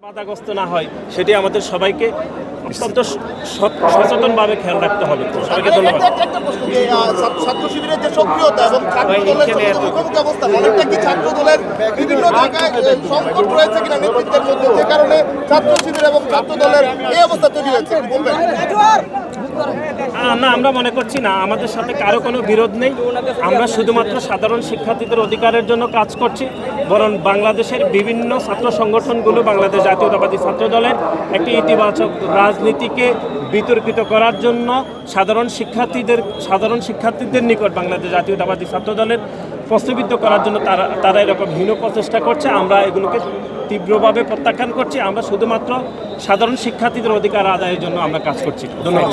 বাধাগ্রস্ত না হয় সেটি আমাদের সবাইকে অত্যন্ত সচেতনভাবে খেয়াল রাখতে হবে। সবাইকে ধন্যবাদ। একটা প্রশ্ন যে ছাত্র শিবিরের যে সক্রিয়তা এবং ছাত্র দলের মুখোমুখি অবস্থা অনেকটা কি ছাত্র দলের বিভিন্ন জায়গায় সংকট রয়েছে কিনা নেতৃত্বের মধ্যে, যে কারণে ছাত্র শিবির এবং ছাত্র দলের এই অবস্থা তৈরি হয়েছে, কি বলবেন? না, আমরা মনে করছি না, আমাদের সাথে কারো কোনো বিরোধ নেই। আমরা শুধুমাত্র সাধারণ শিক্ষার্থীদের অধিকারের জন্য কাজ করছি। বরং বাংলাদেশের বিভিন্ন ছাত্র সংগঠনগুলো বাংলাদেশ জাতীয়তাবাদী ছাত্র দলের একটি ইতিবাচক রাজনীতিকে বিতর্কিত করার জন্য সাধারণ শিক্ষার্থীদের নিকট বাংলাদেশ জাতীয়তাবাদী ছাত্র দলের প্রশ্নবিদ্ধ করার জন্য তারা এরকম হীন প্রচেষ্টা করছে। আমরা এগুলোকে তীব্রভাবে প্রত্যাখ্যান করছি। আমরা শুধুমাত্র সাধারণ শিক্ষার্থীদের অধিকার আদায়ের জন্য আমরা কাজ করছি। ধন্যবাদ।